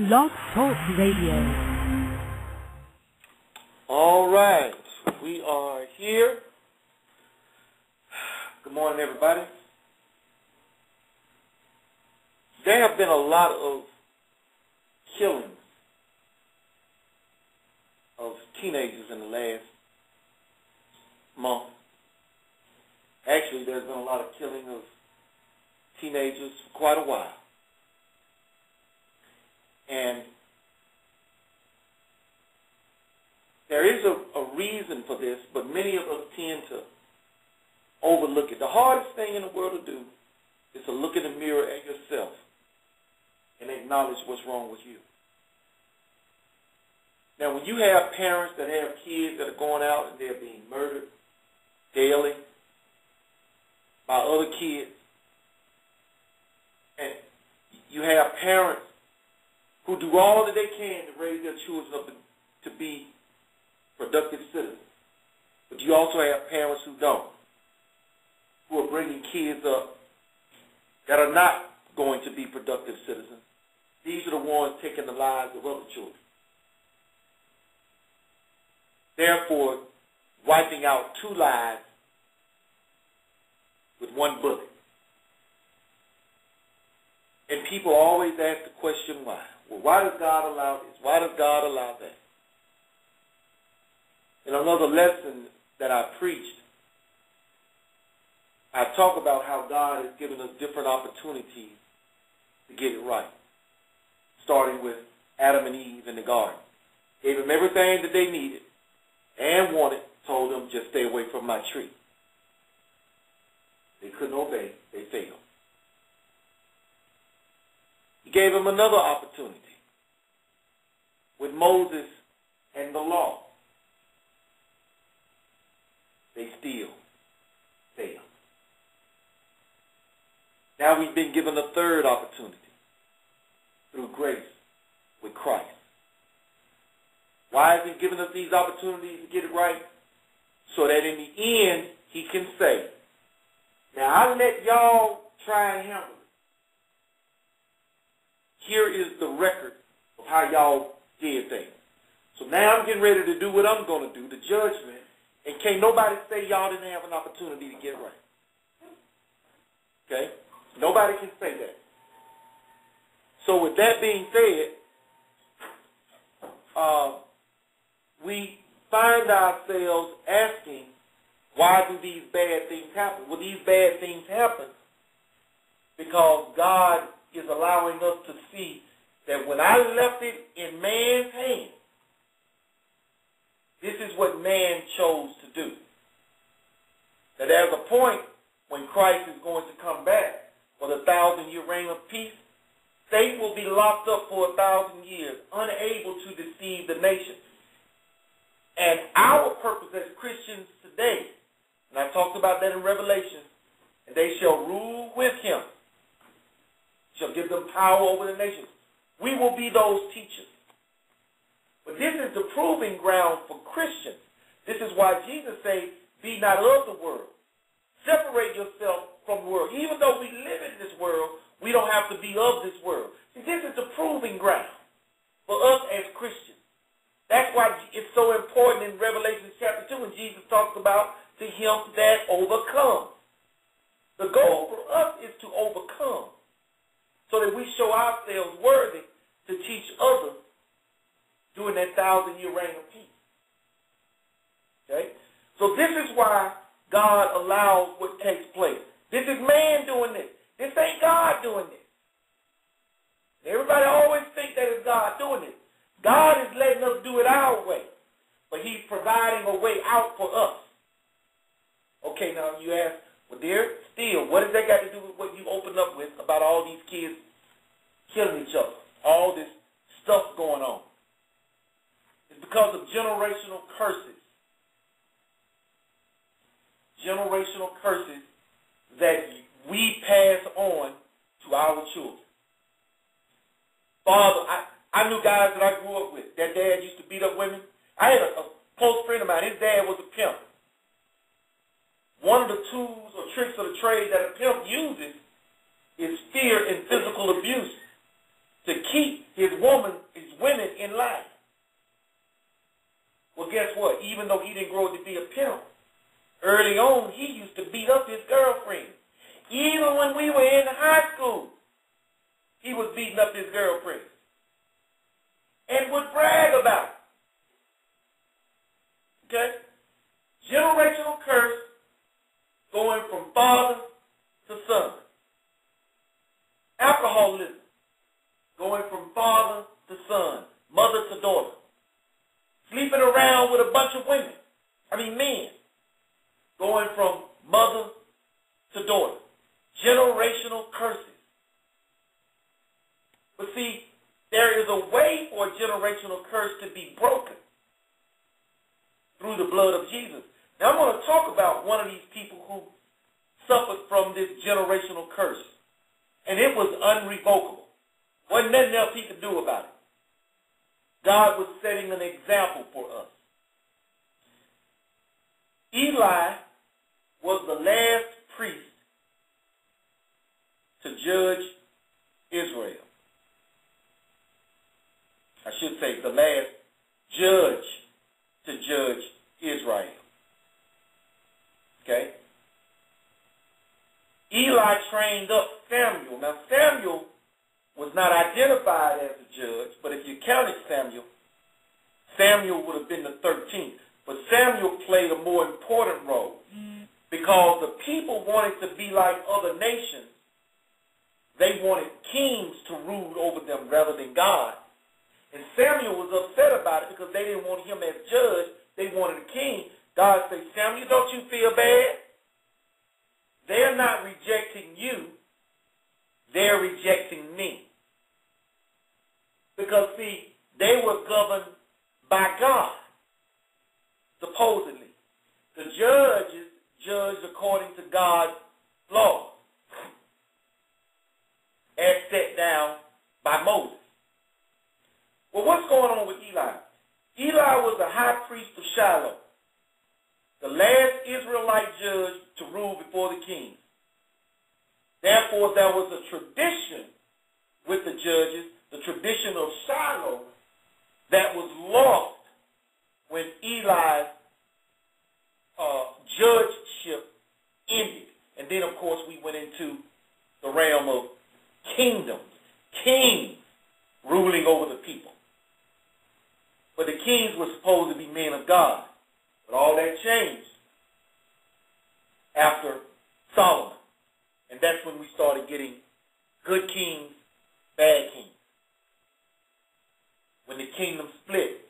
Blog Talk Radio. All right, we are here. Good morning, everybody. There have been a lot of killings of teenagers in the last month. Actually, there's been a lot of killing of teenagers for quite a while. And there is a reason for this, but many of us tend to overlook it. The hardest thing in the world to do is to look in the mirror at yourself and acknowledge what's wrong with you. Now, when you have parents that have kids that are going out and they're being murdered daily by other kids, and you have parents who do all that they can to raise their children up to be productive citizens. But you also have parents who don't, who are bringing kids up that are not going to be productive citizens. These are the ones taking the lives of other children. Therefore, wiping out two lives with one bullet. And people always ask the question, why? Well, why does God allow this? Why does God allow that? In another lesson that I preached, I talk about how God has given us different opportunities to get it right. Starting with Adam and Eve in the garden. Gave them everything that they needed and wanted, told them just stay away from my tree. They couldn't obey, they failed. He gave them another opportunity with Moses and the law. They still failed. Now we've been given a third opportunity through grace with Christ. Why has he given us these opportunities to get it right? So that in the end, he can say, now I let y'all try and handle it. Here is the record of how y'all did things. So now I'm getting ready to do what I'm going to do, the judgment, and can't nobody say y'all didn't have an opportunity to get right. Okay? Nobody can say that. So with that being said, we find ourselves asking, why do these bad things happen? Well, these bad things happen because God is allowing us to see that when I left it in man's hands, this is what man chose to do. That there's a point when Christ is going to come back for the 1,000-year reign of peace, Satan will be locked up for 1,000 years, unable to deceive the nations. And our purpose as Christians today, and I talked about that in Revelation, and they shall rule with him, shall give them power over the nations. We will be those teachers. But this is the proving ground for Christians. This is why Jesus said, be not of the world. Separate yourself from the world. Even though we live in this world, we don't have to be of this world. See, this is the proving ground for us as Christians. That's why it's so important in Revelation chapter 2 when Jesus talks about to him that overcomes. The goal for us is to overcome so that we show ourselves worthy to teach others during that 1,000-year reign of peace. Okay? So this is why God allows what takes place. This is man doing this. This ain't God doing this. Everybody always think that it's God doing this. God is letting us do it our way, but he's providing a way out for us. Okay, now you ask, well, Derrick, still, what has that got to do with what you opened up with about all these kids killing each other, all this stuff going on? It's because of generational curses. Generational curses that we pass on to our children. Father, I knew guys that I grew up with. Their dad used to beat up women. I had a close friend of mine. His dad was a pimp. One of the tools or tricks of the trade that a pimp uses is fear and physical abuse to keep his women in life. Well, guess what? Even though he didn't grow up to be a pimp, early on he used to beat up his girlfriend. Even when we were in high school, he was beating up his girlfriend and would brag about it. Okay? Generational curse going from father to son. Alcoholism going from father to son, mother to daughter. Sleeping around with a bunch of men, going from mother to daughter. Generational curses. But see, there is a way for a generational curse to be broken through the blood of Jesus. Now I'm going to talk about one of these people who suffered from this generational curse. And it was unrevocable. Wasn't nothing else he could do about it. God was setting an example for us. Eli was the last priest to judge Israel. I should say the last judge to judge Israel. Okay? Eli trained up Samuel. Now Samuel was not identified as a judge, but if you counted Samuel, Samuel would have been the 13th. But Samuel played a more important role because the people wanted to be like other nations. They wanted kings to rule over them rather than God. And Samuel was upset about it because they didn't want him as judge. They wanted a king. God said, Samuel, don't you feel bad? They're not rejecting you. They're rejecting me. Because, see, they were governed by God, supposedly. The judges judged according to God's law, as set down by Moses. Well, what's going on with Eli? Eli was the high priest of Shiloh, the last Israelite judge to rule before the king. Therefore, there was a tradition with the judges, the tradition of Shiloh, that was lost when Eli's judgeship ended. And then, of course, we went into the realm of kingdoms, kings ruling over the people. But the kings were supposed to be men of God. But all that changed after Solomon. And that's when we started getting good kings, bad kings. When the kingdom split,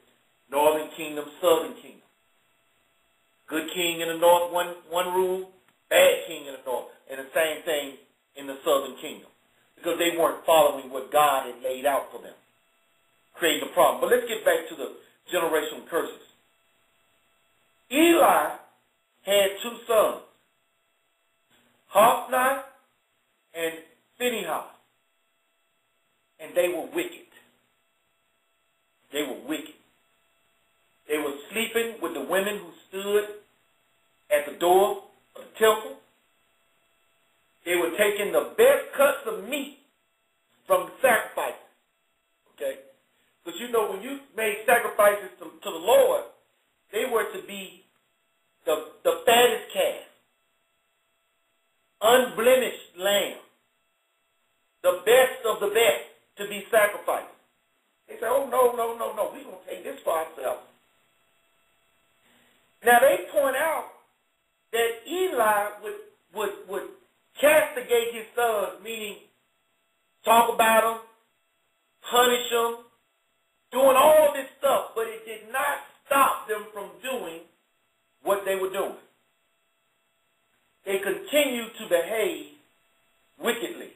northern kingdom, southern kingdom. Good king in the north, one rule, bad king in the north. And the same thing in the southern kingdom. Because they weren't following what God had laid out for them, creating a problem. But let's get back to the generational curses. Eli had two sons, Hophni and Phinehas, and they were wicked. They were wicked. They were sleeping with the women who stood at the door of the temple. They were taking the best cuts of meat from the sacrifices. Okay? Because you know, when you made sacrifices to the Lord, they were to be the fattest calf, unblemished lamb, the best of the best to be sacrificed. They say, oh, no, we're going to take this for ourselves. Now, they point out that Eli would castigate his sons, meaning talk about them, punish them, doing all this stuff, but it did not stop them from doing what they were doing. They continued to behave wickedly.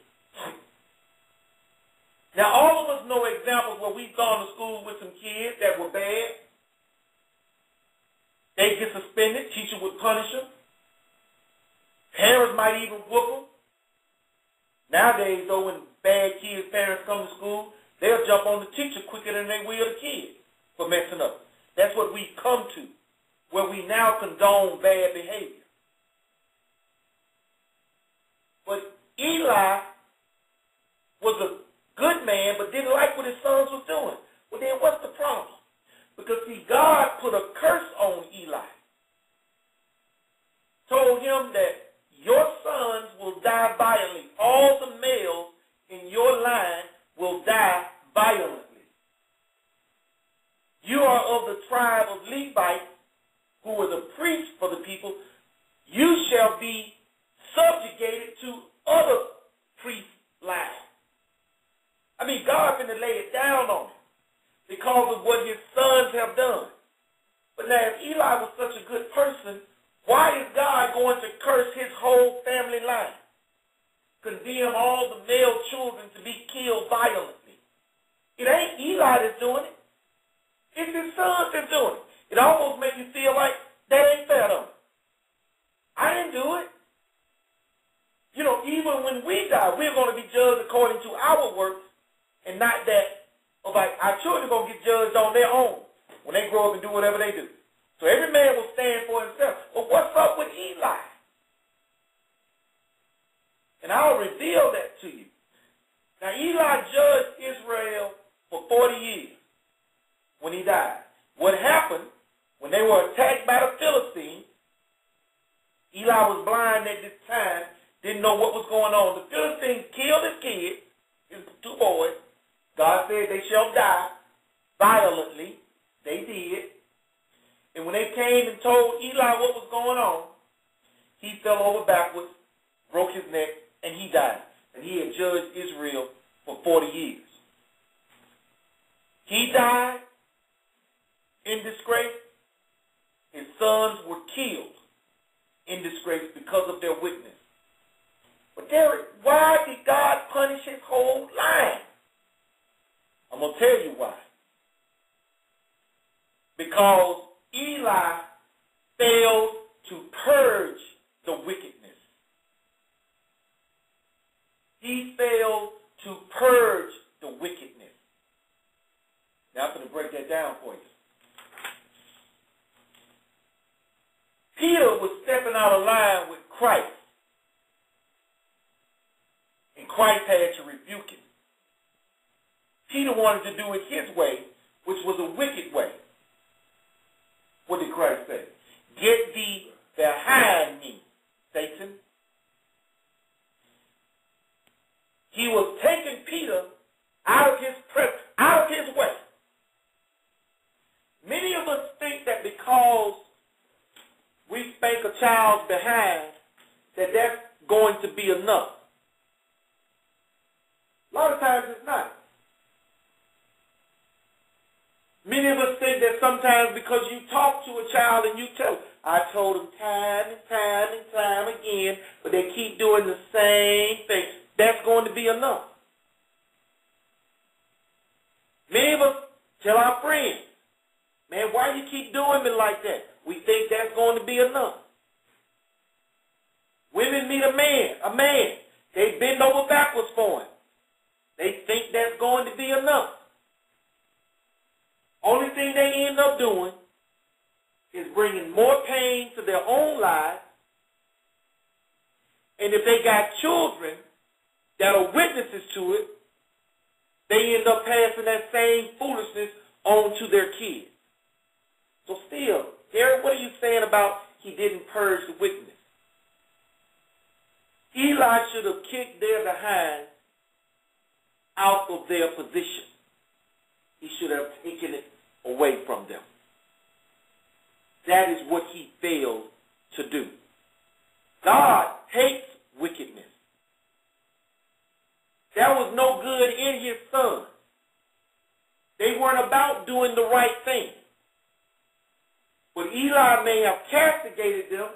Now, all of us know examples where we've gone to school with some kids that were bad. They get suspended, teacher would punish them. Parents might even whoop them. Nowadays, though, when bad kids' parents come to school, they'll jump on the teacher quicker than they will the kid for messing up. That's what we've come to, where we now condone bad behavior. But Eli was good man, but didn't like what his sons was doing. Well, then what's the problem? Because, see, God put a curse on Eli. Told him that your sons will die violently. All the males in your line will die violently. You are of the tribe of Levi, who were the priests for the people. You shall be subjugated to other priest lines. I mean, God finna lay it down on him because of what his sons have done. But now, if Eli was such a good person, why is God going to curse his whole family line? Condemn all the male children to be killed violently. It ain't Eli that's doing it. It's his sons that's doing it. It almost makes you feel like that ain't fair to me. I didn't do it. You know, even when we die, we're going to be judged according to our works and not that of like our children are going to get judged on their own when they grow up and do whatever they do. So every man will stand for himself. But what's up with Eli? And I'll reveal that to you. Now, Eli judged Israel for 40 years when he died. What happened when they were attacked by the Philistines? Eli was blind at this time, didn't know what was going on. The Philistines killed his kids, his two boys. God said they shall die violently. They did. And when they came and told Eli what was going on, he fell over backwards, broke his neck, and he died. And he had judged Israel for 40 years. He died in disgrace. His sons were killed in disgrace because of their witness. But Derrick, why did God punish his whole line? I'm going to tell you why. Because Eli failed to purge the wickedness. He failed to purge the wickedness. Now I'm going to break that down for you. Peter was stepping out of line with Christ. And Christ had to rebuke him. Peter wanted to do it his way, which was a wicked way. What did Christ say? Get thee behind me, Satan. He was taking Peter out of his way. Many of us think that because we spank a child behind, that that's going to be enough. A lot of times it's not. Many of us think that sometimes because you talk to a child and you tell them, I told them time and time and time again, but they keep doing the same thing, that's going to be enough. Many of us tell our friends, man, why you keep doing me like that? We think that's going to be enough. Women meet a man, they bend over backwards for him. They think that's going to be enough. Only thing they end up doing is bringing more pain to their own lives. And if they got children that are witnesses to it, they end up passing that same foolishness on to their kids. So still, Derrick, what are you saying about he didn't purge the wickedness? Eli should have kicked their behind out of their position. He should have taken it away from them. That is what he failed to do. God hates wickedness. There was no good in his sons. They weren't about doing the right thing. But Eli may have castigated them,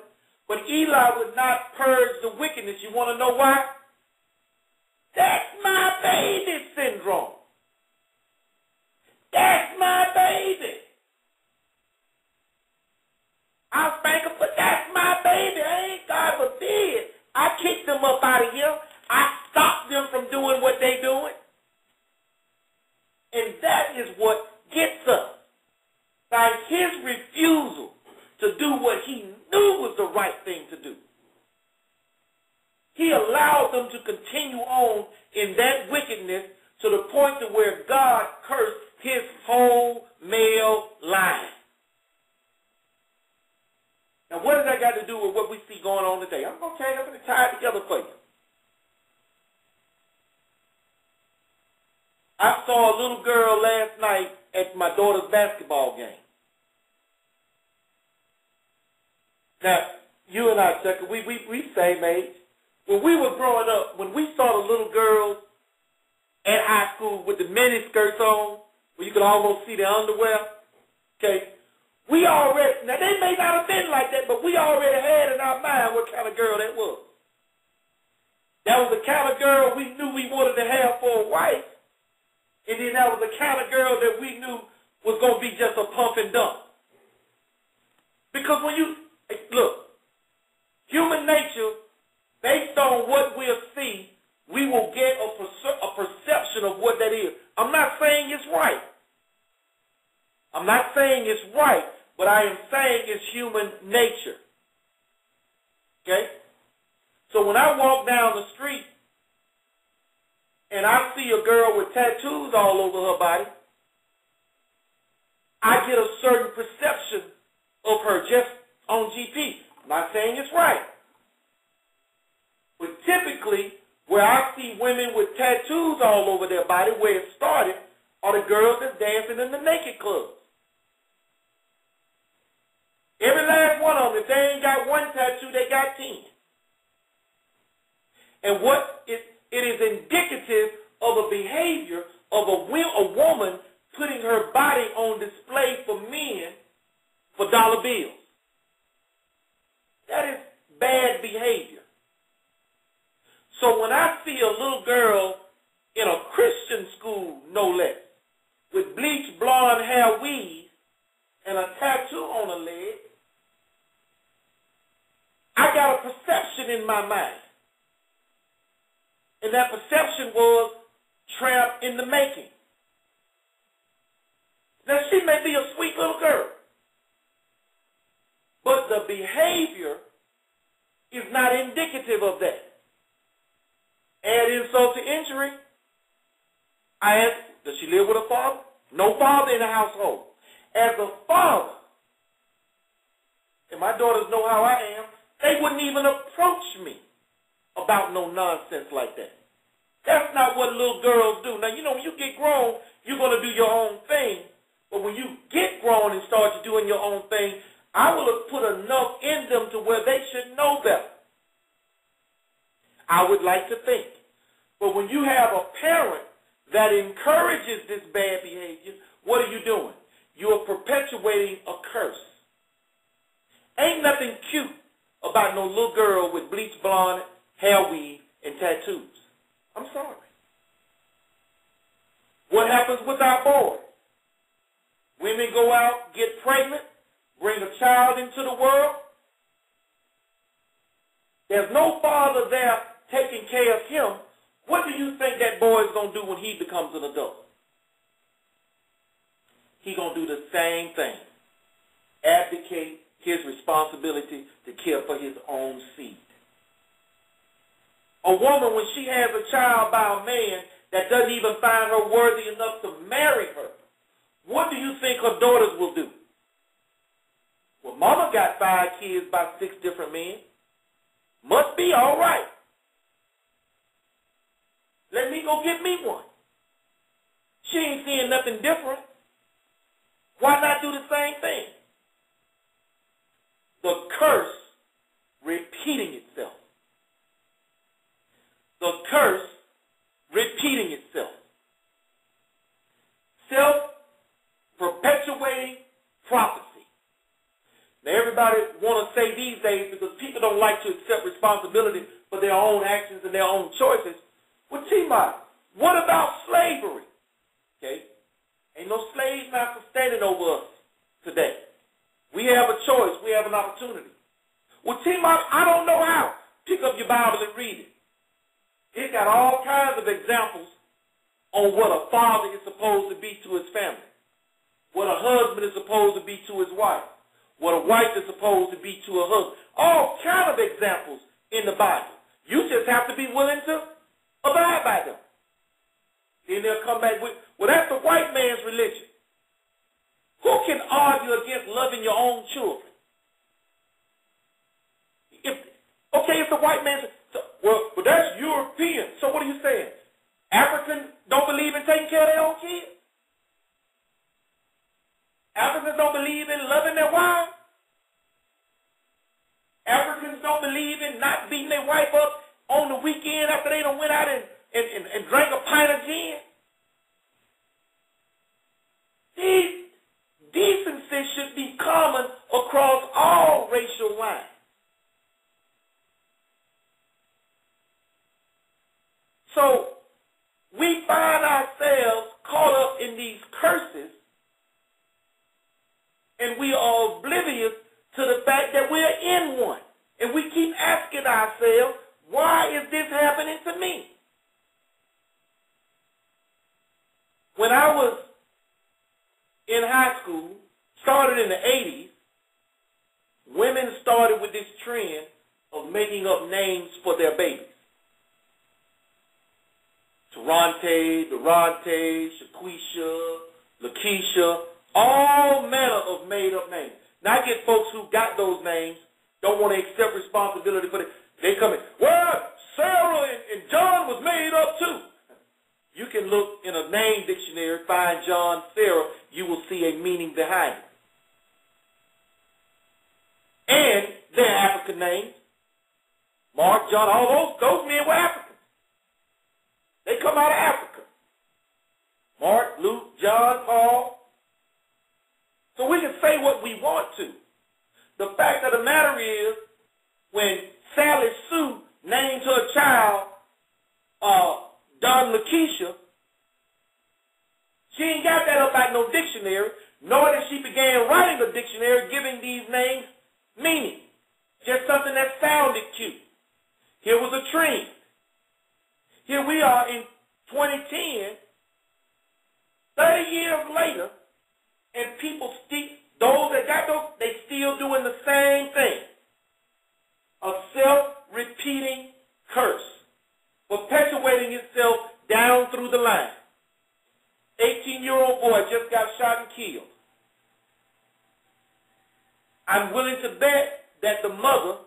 but Eli would not purge the wickedness. You want to know why? That's my baby syndrome. That's my baby. I'll spank him, but that's my baby. Ain't God forbid. I kicked them up out of here. I stopped them from doing what they doing. And that is what gets us. By his refusal to do what he knew was the right thing to do. He allowed them to continue on in that wickedness to the point to where God cursed his whole male line. Now, what does that got to do with what we see going on today? I'm going to tie it together for you. I saw a little girl last night at my daughter's basketball game. Now, you and I, Chuck, we same age. When we were growing up, when we saw the little girls at high school with the mini skirts on, where you could almost see their underwear, okay, we already, now they may not have been like that, but we already had in our mind what kind of girl that was. That was the kind of girl we knew we wanted to have for a wife, and then that was the kind of girl that we knew was going to be just a pump and dump. Because when you, look, human nature, based on what we'll see, we will get a perception of what that is. I'm not saying it's right. I'm not saying it's right, but I am saying it's human nature. Okay? So when I walk down the street and I see a girl with tattoos all over her body, I get a certain perception of her just on GP. I'm not saying it's right. But typically, where I see women with tattoos all over their body, where it started, are the girls that's dancing in the naked clubs. Every last one of them, if they ain't got one tattoo, they got 10. And what it is indicative of a behavior of a woman putting her body on display for men for dollar bills. That is bad behavior. So when I see a little girl in a Christian school, no less, with bleached blonde hair weave and a tattoo on her leg, I got a perception in my mind. And that perception was tramp in the making. Now, she may be a sweet little girl, but the behavior is not indicative of that. Add insult to injury. I ask, does she live with a father? No father in the household. As a father, and my daughters know how I am, they wouldn't even approach me about no nonsense like that. That's not what little girls do. Now, you know, when you get grown, you're going to do your own thing. But when you get grown and start doing your own thing, I will have put enough in them to where they should know better. I would like to think. But when you have a parent that encourages this bad behavior, what are you doing? You are perpetuating a curse. Ain't nothing cute about no little girl with bleached blonde, hair weave, and tattoos. I'm sorry. What happens with our boys? Women go out, get pregnant, bring a child into the world. There's no father there taking care of him. What do you think that boy is going to do when he becomes an adult? He's going to do the same thing. Abdicate his responsibility to care for his own seed. A woman, when she has a child by a man that doesn't even find her worthy enough to marry her, what do you think her daughters will do? Well, mama got 5 kids by 6 different men. Must be all right. Let me go get me one. She ain't seeing nothing different. Why not do the same thing? The curse repeating itself. The curse repeating itself. Self-perpetuating prophecy. Now, everybody want to say these days, because people don't like to accept responsibility for their own actions and their own choices. Well, T-Mod, what about slavery? Okay? Ain't no slave master standing over us today. We have a choice. We have an opportunity. Well, T-Mod, I don't know how. Pick up your Bible and read it. It got all kinds of examples on what a father is supposed to be to his family, what a husband is supposed to be to his wife, what a wife is supposed to be to a husband. All kinds of examples in the Bible. You just have to be willing to abide by them. Then they'll come back with, well, that's the white man's religion. Who can argue against loving your own children? If the white man says, well, that's European. So what are you saying? Africans don't believe in taking care of their own kids? Africans don't believe in loving their wives? Africans don't believe in not beating their wife up on the weekend after they done went out and drank a pint of gin? Decency should be common across all racial lines. So we find ourselves caught up in these curses, and we are oblivious to the fact that we're in one. And we keep asking ourselves, why is this happening to me? When I was in high school, started in the 80s, women started with this trend of making up names for their babies. Durante, Shaquisha, Lakeisha, all manner of made-up names. Now I get folks who got those names, don't want to accept responsibility for it. They come in, well, Sarah and John was made up too. You can look in a name dictionary, find John, Sarah, you will see a meaning behind it. And they're African names. Mark, John, all those men were African. They come out of Africa. Mark, Luke, John, Paul. So we can say what we want to. The fact of the matter is, when Sally Sue named her child Don Lakeisha, she ain't got that up out no dictionary, nor did she began writing a dictionary giving these names meaning. Just something that sounded cute. Here was a trend. Here we are in 2010, 30 years later, and people, those that got those, they still doing the same thing. A self-repeating curse, perpetuating itself down through the line. 18-year-old boy just got shot and killed. I'm willing to bet that the mother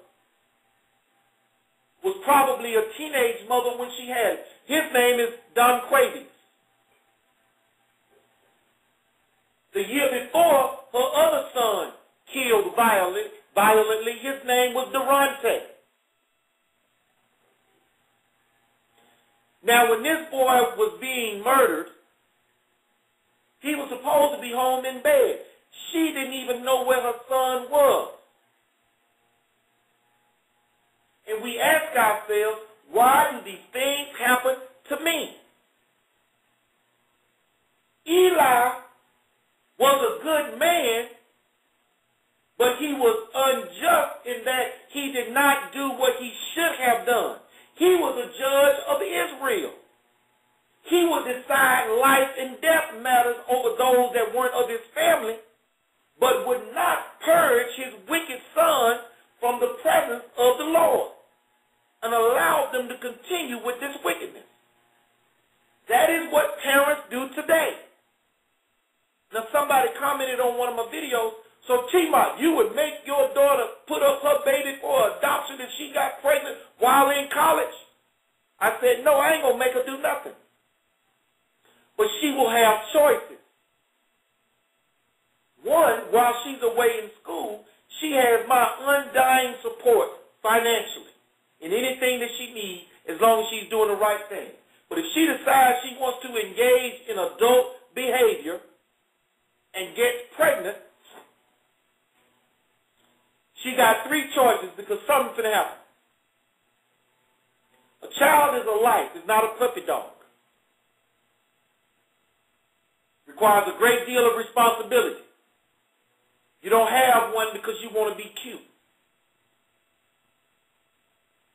was probably a teenage mother when she had it. His name is Don Quavies. The year before, her other son killed violently. His name was Durante. Now, when this boy was being murdered, he was supposed to be home in bed. She didn't even know where her son was. And we ask ourselves, why do these things happen to me? Eli was a good man, but he was unjust in that he did not do what he should have done. He was a judge of Israel. He would decide life and death matters over those that weren't of his family, but would not purge his wicked son from the presence of the Lord and allow them to continue with this wickedness. That is what parents do today. Now, somebody commented on one of my videos, so T-Mot, you would make your daughter put up her baby for adoption if she got pregnant while in college? I said, no, I ain't going to make her do nothing. But she will have choices. One, while she's away in school, she has my undying support financially in anything that she needs as long as she's doing the right thing. But if she decides she wants to engage in adult behavior and gets pregnant, she got three choices because something's going to happen. A child is a life. It's not a puppy dog. Requires a great deal of responsibility. You don't have one because you want to be cute.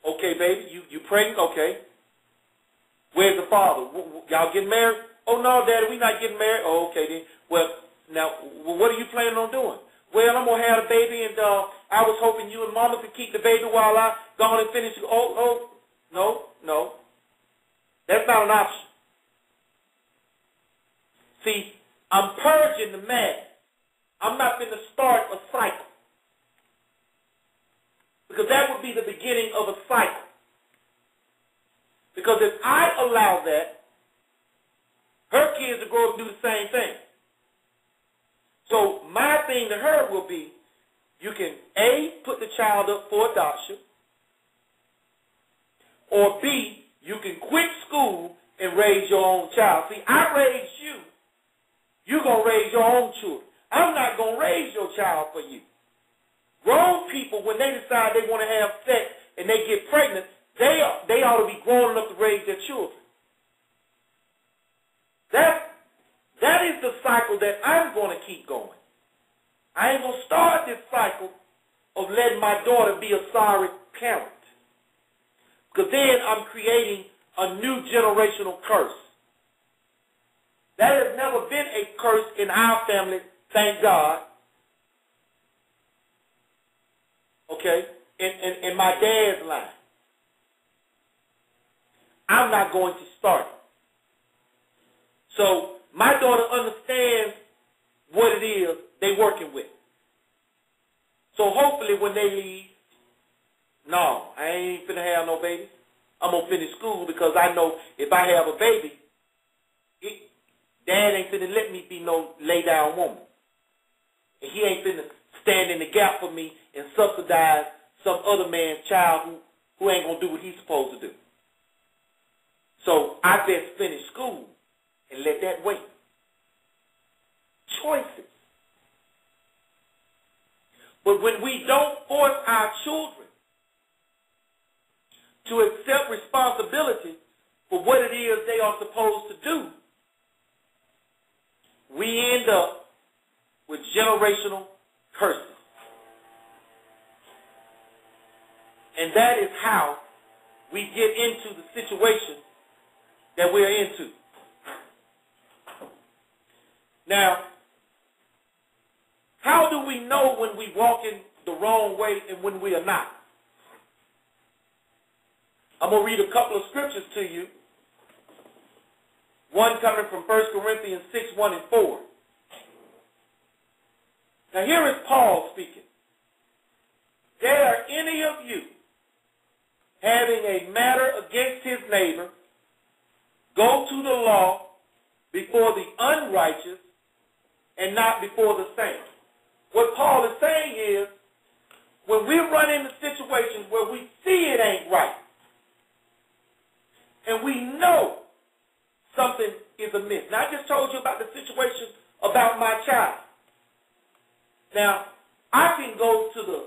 Okay, baby, you pregnant? Okay. Where's the father? Y'all getting married? Oh, no, Daddy, we not getting married. Oh, okay, then. Well, now, what are you planning on doing? Well, I'm going to have a baby, and I was hoping you and Mama could keep the baby while I go on and finish. Oh, no. That's not an option. See, I'm purging the madness. I'm not going to start a cycle. Because that would be the beginning of a cycle. Because if I allow that, her kids will grow up and do the same thing. So my thing to her will be, you can A, put the child up for adoption, or B, you can quit school and raise your own child. See, I raised you. You're going to raise your own children. I'm not going to raise your child for you. Grown people, when they decide they want to have sex and they get pregnant, they ought to be grown enough to raise their children. That is the cycle that I'm going to keep going. I ain't going to start this cycle of letting my daughter be a sorry parent. Because then I'm creating a new generational curse. That has never been a curse in our family, thank God. Okay? In my dad's line. I'm not going to start it. So my daughter understands what it is they're working with. So hopefully when they leave, no, I ain't finna have no baby. I'm going to finish school because I know if I have a baby, Dad ain't finna let me be no lay-down woman. And he ain't finna stand in the gap for me and subsidize some other man's child who ain't going to do what he's supposed to do. So I best finish school and let that wait. Choices. But when we don't force our children to accept responsibility for what it is they are supposed to do, we end up with generational curses. And that is how we get into the situation that we're into. Now, how do we know when we walk in the wrong way and when we are not? I'm going to read a couple of scriptures to you. One coming from 1 Corinthians 6, 1 and 4. Now here is Paul speaking. Dare any of you, having a matter against his neighbor, go to the law before the unrighteous and not before the saints? What Paul is saying is, when we run into situations where we see it ain't right, and we know something is amiss. Now, I just told you about the situation about my child. Now, I can go to the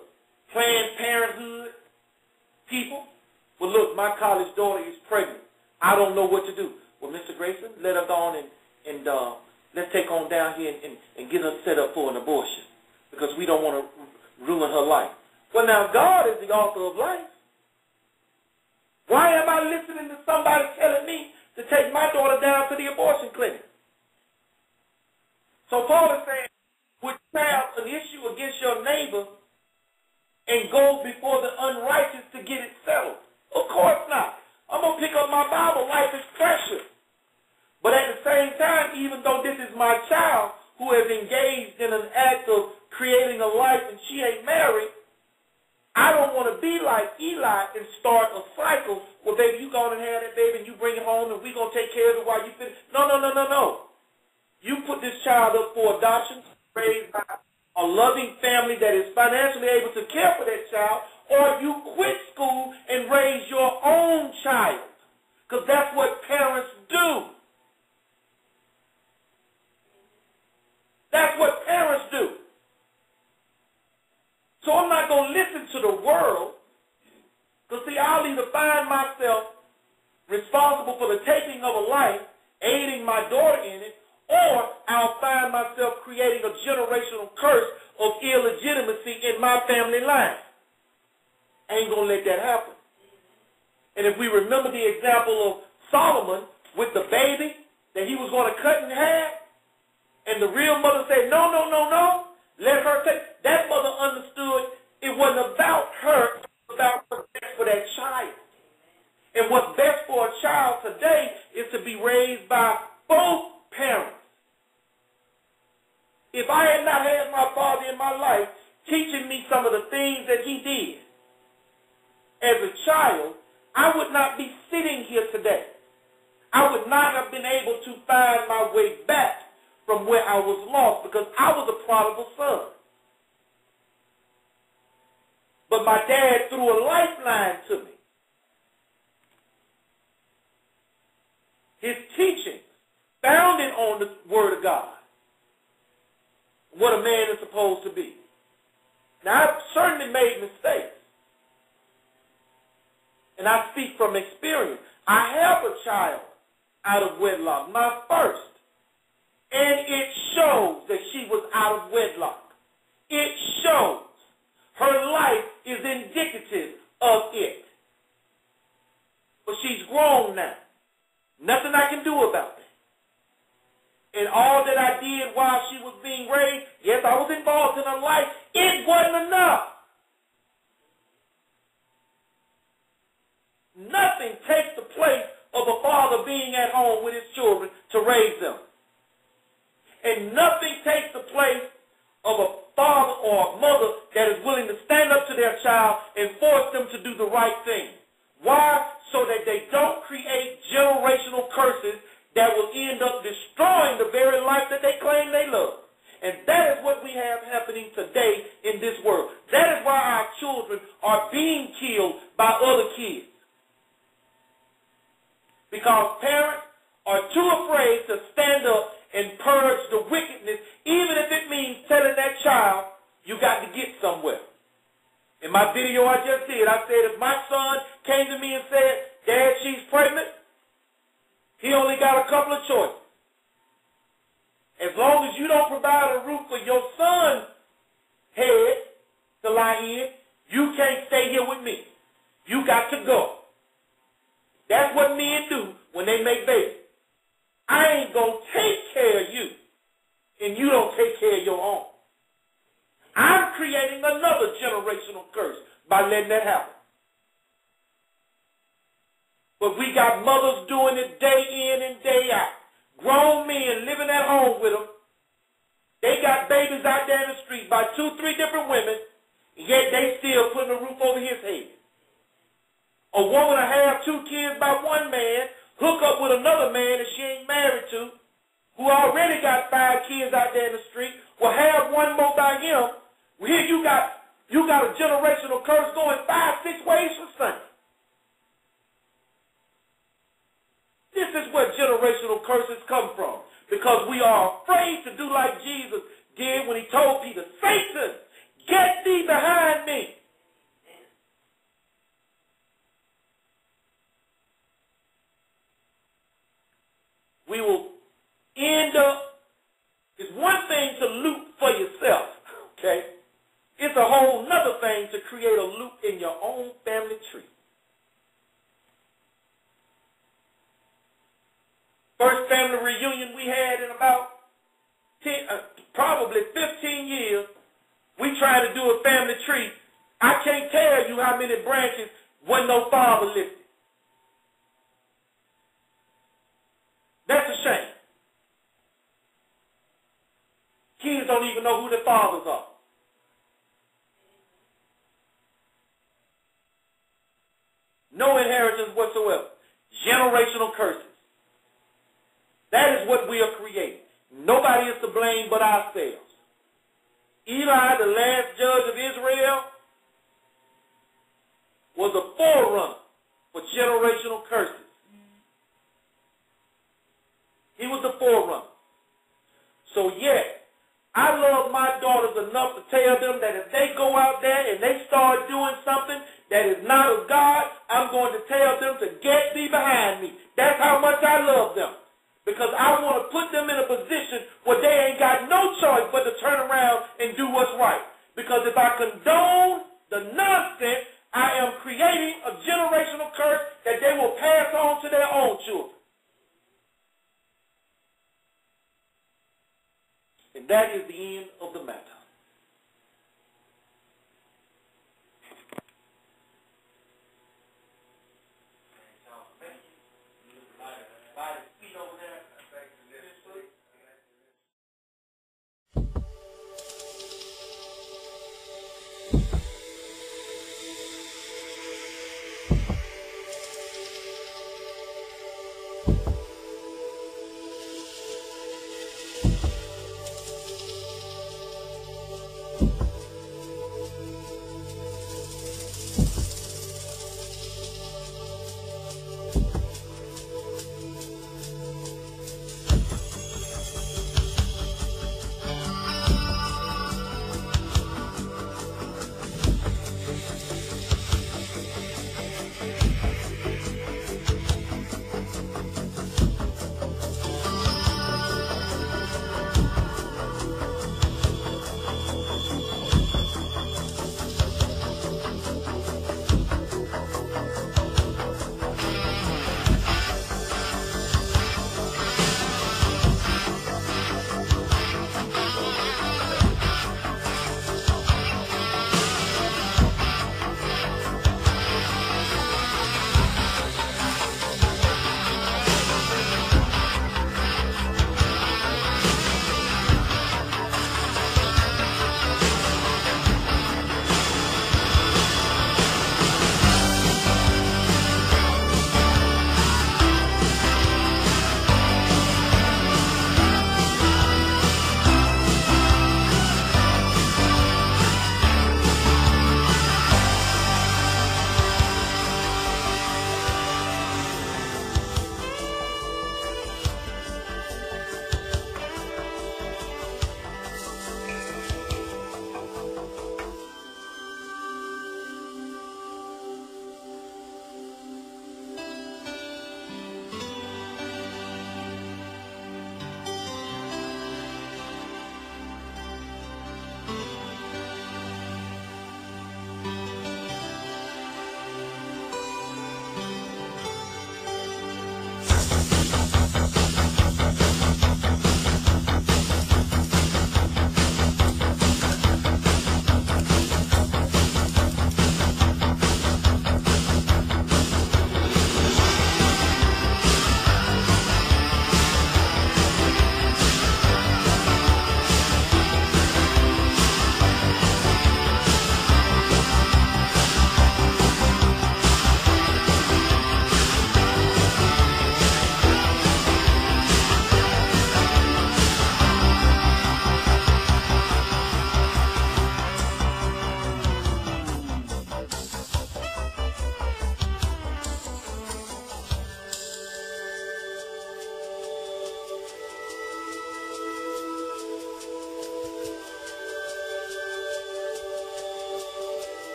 Planned Parenthood people. Well, look, my college daughter is pregnant. I don't know what to do. Well, Mr. Grayson, let her go on and let's take on down here and get her set up for an abortion because we don't want to ruin her life. Well, now, God is the author of life. Why am I listening to somebody telling me to take my daughter down to the abortion clinic? So Paul is saying, would you have an issue against your neighbor and go before the unrighteous to get it settled? Of course not. I'm going to pick up my Bible. Life is precious. But at the same time, even though this is my child who has engaged in an act of creating a life and she ain't married, I don't want to be like Eli and start a cycle where, baby, you go and have that baby and you bring it home and we're going to take care of it while you finish. No. You put this child up for adoption, raised by a loving family that is financially able to care for that child, or you quit school and raise your own child. Because that's what parents do. That's what parents do. So I'm not going to listen to the world, because, see, I'll either find myself responsible for the taking of a life, aiding my daughter in it, or I'll find myself creating a generational curse of illegitimacy in my family line. I ain't going to let that happen. And if we remember the example of Solomon with the baby that he was going to cut in half, and the real mother said, no, let her take. That mother understood it wasn't about her, it was about what's best for that child. And what's best for a child today is to be raised by both parents. some of the things that he did as a child, I would not be sitting here today. I would not have been able to find my way back from where I was lost because I was a prodigal son. But my dad threw a lifeline to me. His teachings, founded on the Word of God, what a man is supposed to be. Now, I've certainly made mistakes. And I speak from experience. I have a child out of wedlock, my first. And it shows that she was out of wedlock. It shows. Her life is indicative of it. But she's grown now. Nothing I can do about it. And all that I did while she was being raised, yes, I was involved in her life. It wasn't enough. Nothing takes the place of a father being at home with his children to raise them. And nothing takes the place of a father or a mother that is willing to stand up to their child and force them to do the right thing. Why? So that they don't create generational curses that will end up destroying the very life that they claim they love. And that is what we have happening today in this world. That is why our children are being killed by other kids. Because parents are too afraid to stand up and purge the wickedness, even if it means telling that child, you got to get somewhere. In my video I just did, I said if my son came to me and said, Dad, she's pregnant, he only got a couple of choices. As long as you don't provide a roof for your son's head to lie in, you can't stay here with me. You got to go. That's what men do when they make babies. I ain't going to take care of you, and you don't take care of your own. I'm creating another generational curse by letting that happen. But we got mothers doing it day in and day out. Grown men living at home with them. They got babies out there in the street by 2, 3 different women, yet they still putting a roof over his head. A woman will have 2 kids by one man, hook up with another man that she ain't married to, who already got 5 kids out there in the street, will have one more by him. Well, here you got a generational curse going 5, 6 ways from Sunday. This is where generational curses come from, because we are afraid to do like Jesus did when he told Peter, Satan, get thee behind me. We will end up, it's one thing to loot for yourself, okay? It's a whole nother thing to create a loop in your own family tree. First family reunion we had in about probably 15 years, we tried to do a family tree. I can't tell you how many branches wasn't no father listed. That's a shame. Kids don't even know who their fathers are. No inheritance whatsoever. Generational curses. That is what we are creating. Nobody is to blame but ourselves. Eli, the last judge of Israel, was a forerunner for generational curses. He was the forerunner. So, yes, I love my daughters enough to tell them that if they go out there and they start doing something that is not of God, I'm going to tell them to get thee behind me. That's how much I love them. Because I want to put them in a position where they ain't got no choice but to turn around and do what's right. Because if I condone the nonsense, I am creating a generational curse that they will pass on to their own children. And that is the end of the matter.